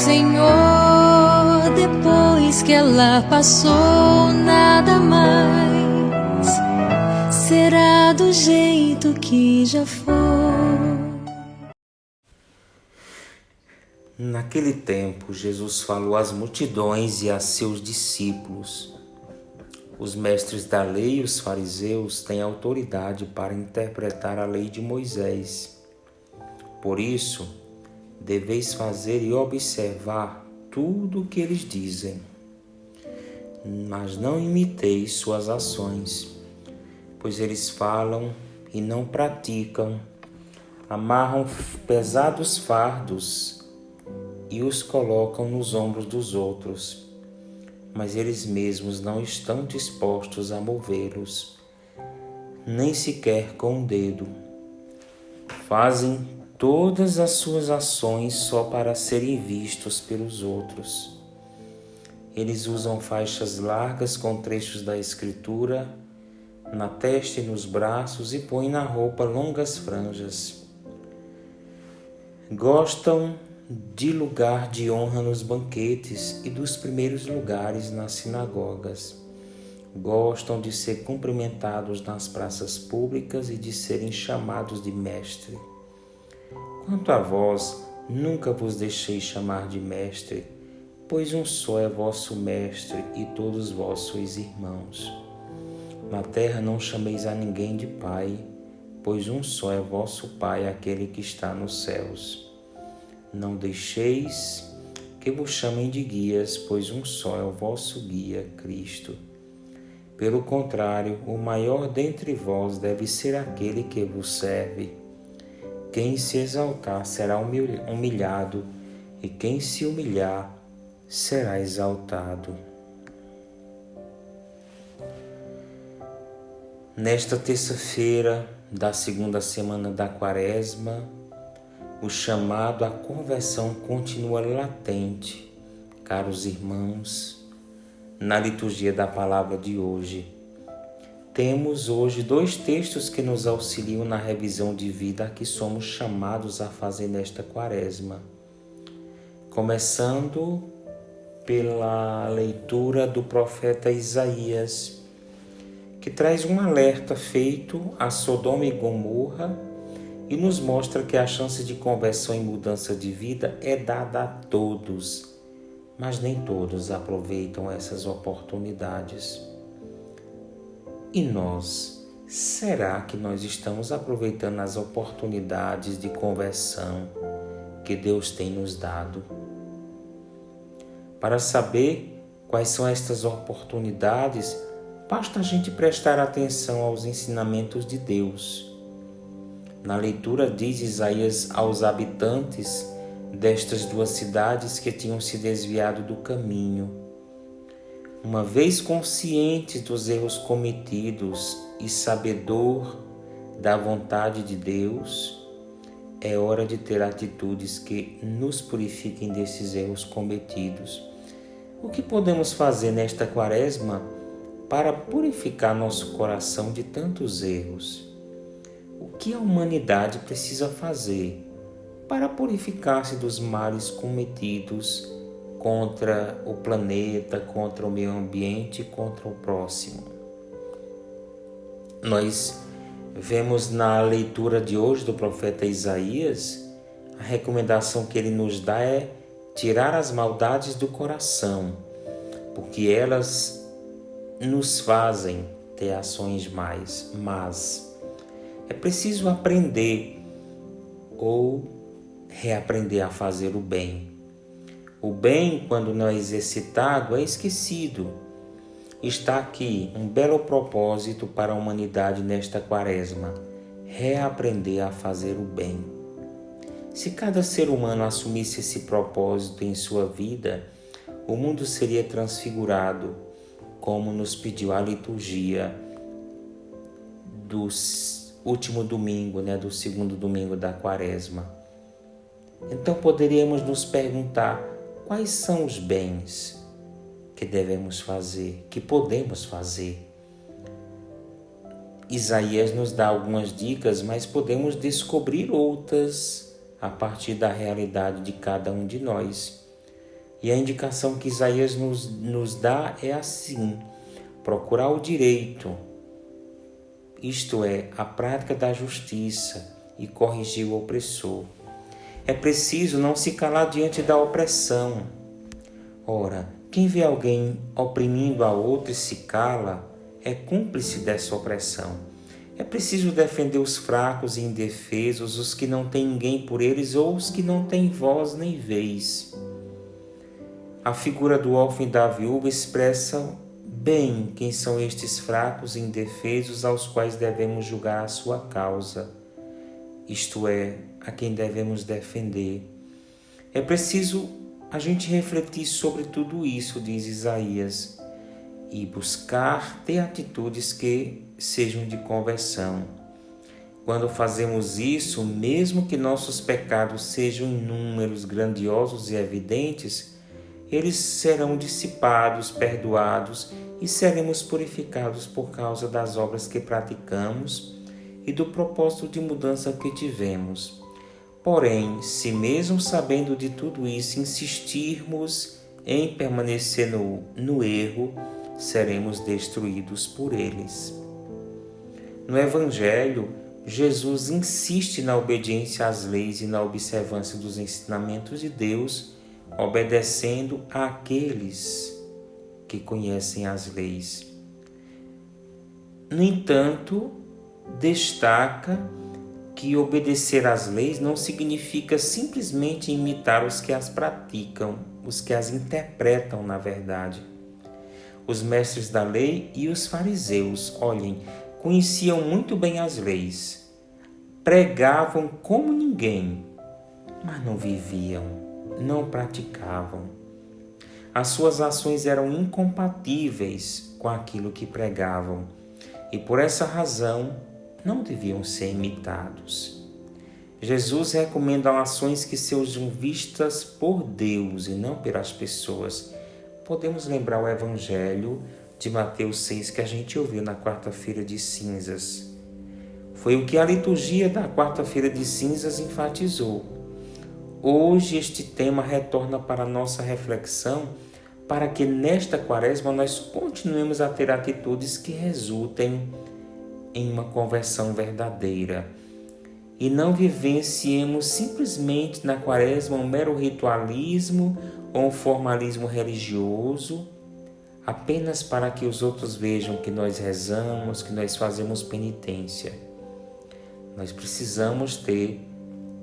Senhor, depois que ela passou, nada mais será do jeito que já foi. Naquele tempo, Jesus falou às multidões e a seus discípulos: os mestres da lei e os fariseus têm autoridade para interpretar a lei de Moisés. Por isso, deveis fazer e observar tudo o que eles dizem, mas não imiteis suas ações, pois eles falam e não praticam, amarram pesados fardos e os colocam nos ombros dos outros, mas eles mesmos não estão dispostos a movê-los, nem sequer com um dedo. Fazem todas as suas ações só para serem vistos pelos outros. Eles usam faixas largas com trechos da Escritura na testa e nos braços e põem na roupa longas franjas. Gostam de lugar de honra nos banquetes e dos primeiros lugares nas sinagogas. Gostam de ser cumprimentados nas praças públicas e de serem chamados de mestre. Quanto a vós, nunca vos deixei chamar de mestre, pois um só é vosso mestre e todos vós sois irmãos. Na terra não chameis a ninguém de pai, pois um só é vosso Pai, aquele que está nos céus. Não deixeis que vos chamem de guias, pois um só é o vosso guia, Cristo. Pelo contrário, o maior dentre vós deve ser aquele que vos serve. Quem se exaltar será humilhado, e quem se humilhar será exaltado. Nesta terça-feira da segunda semana da Quaresma, o chamado à conversão continua latente, caros irmãos. Na liturgia da palavra de hoje, temos hoje 2 textos que nos auxiliam na revisão de vida a que somos chamados a fazer nesta Quaresma. Começando pela leitura do profeta Isaías, que traz um alerta feito a Sodoma e Gomorra e nos mostra que a chance de conversão e mudança de vida é dada a todos, mas nem todos aproveitam essas oportunidades. E nós, será que nós estamos aproveitando as oportunidades de conversão que Deus tem nos dado? Para saber quais são estas oportunidades, basta a gente prestar atenção aos ensinamentos de Deus. Na leitura diz Isaías aos habitantes destas 2 cidades que tinham se desviado do caminho: uma vez consciente dos erros cometidos e sabedor da vontade de Deus, é hora de ter atitudes que nos purifiquem desses erros cometidos. O que podemos fazer nesta Quaresma para purificar nosso coração de tantos erros? O que a humanidade precisa fazer para purificar-se dos males cometidos contra o planeta, contra o meio ambiente e contra o próximo? Nós vemos na leitura de hoje do profeta Isaías, a recomendação que ele nos dá é tirar as maldades do coração, porque elas nos fazem ter ações mais más. É preciso aprender ou reaprender a fazer o bem. O bem, quando não é exercitado, é esquecido. Está aqui um belo propósito para a humanidade nesta Quaresma: reaprender a fazer o bem. Se cada ser humano assumisse esse propósito em sua vida, o mundo seria transfigurado, como nos pediu a liturgia do último domingo, do segundo domingo da Quaresma. Então poderíamos nos perguntar: quais são os bens que devemos fazer, que podemos fazer? Isaías nos dá algumas dicas, mas podemos descobrir outras a partir da realidade de cada um de nós. E a indicação que Isaías nos dá é assim: procurar o direito, isto é, a prática da justiça, e corrigir o opressor. É preciso não se calar diante da opressão. Ora, quem vê alguém oprimindo a outro e se cala, é cúmplice dessa opressão. É preciso defender os fracos e indefesos, os que não têm ninguém por eles ou os que não têm voz nem vez. A figura do órfão e da viúva expressa bem quem são estes fracos e indefesos aos quais devemos julgar a sua causa, isto é, a quem devemos defender. É preciso a gente refletir sobre tudo isso, diz Isaías, e buscar ter atitudes que sejam de conversão. Quando fazemos isso, mesmo que nossos pecados sejam inúmeros, grandiosos e evidentes, eles serão dissipados, perdoados e seremos purificados por causa das obras que praticamos e do propósito de mudança que tivemos. Porém, se mesmo sabendo de tudo isso insistirmos em permanecer no erro, seremos destruídos por eles. No Evangelho, Jesus insiste na obediência às leis e na observância dos ensinamentos de Deus, obedecendo àqueles que conhecem as leis. No entanto, destaca que obedecer às leis não significa simplesmente imitar os que as praticam, os que as interpretam, na verdade. Os mestres da lei e os fariseus, olhem, conheciam muito bem as leis, pregavam como ninguém, mas não viviam, não praticavam. As suas ações eram incompatíveis com aquilo que pregavam e por essa razão não deviam ser imitados. Jesus recomenda ações que sejam vistas por Deus e não pelas pessoas. Podemos lembrar o Evangelho de Mateus 6 que a gente ouviu na quarta-feira de cinzas. Foi o que a liturgia da quarta-feira de cinzas enfatizou. Hoje este tema retorna para a nossa reflexão para que nesta quaresma nós continuemos a ter atitudes que resultem em uma conversão verdadeira e não vivenciemos simplesmente na quaresma um mero ritualismo ou um formalismo religioso apenas para que os outros vejam que nós rezamos, que nós fazemos penitência. Nós precisamos ter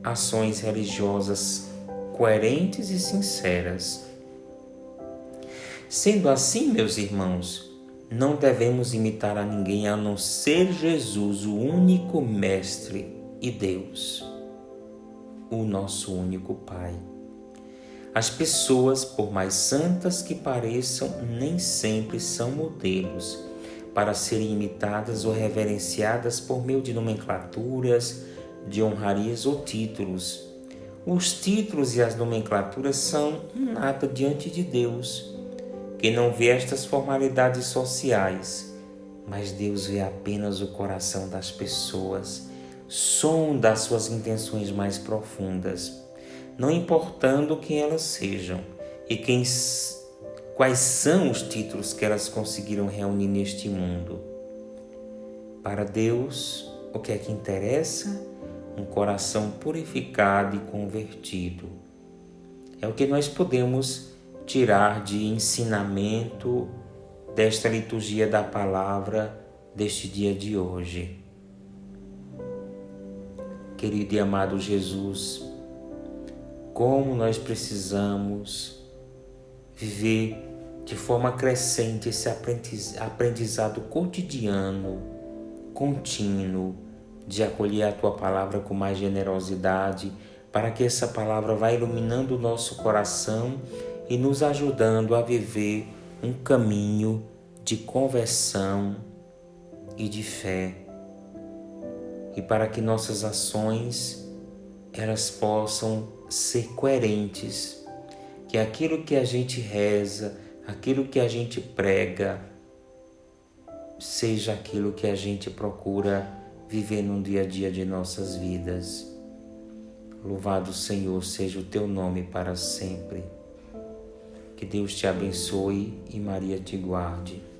ações religiosas coerentes e sinceras. Sendo assim, meus irmãos, não devemos imitar a ninguém a não ser Jesus, o único Mestre e Deus, o nosso único Pai. As pessoas, por mais santas que pareçam, nem sempre são modelos para serem imitadas ou reverenciadas por meio de nomenclaturas, de honrarias ou títulos. Os títulos e as nomenclaturas são nada diante de Deus, que não vê estas formalidades sociais, mas Deus vê apenas o coração das pessoas, sonda as suas intenções mais profundas, não importando quem elas sejam e quais são os títulos que elas conseguiram reunir neste mundo. Para Deus, o que é que interessa? Um coração purificado e convertido. É o que nós podemos tirar de ensinamento desta liturgia da palavra deste dia de hoje. Querido e amado Jesus, como nós precisamos viver de forma crescente esse aprendizado cotidiano, contínuo, de acolher a Tua palavra com mais generosidade, para que essa palavra vá iluminando o nosso coração e nos ajudando a viver um caminho de conversão e de fé. E para que nossas ações elas possam ser coerentes, que aquilo que a gente reza, aquilo que a gente prega, seja aquilo que a gente procura viver no dia a dia de nossas vidas. Louvado Senhor seja o Teu nome para sempre. Que Deus te abençoe e Maria te guarde.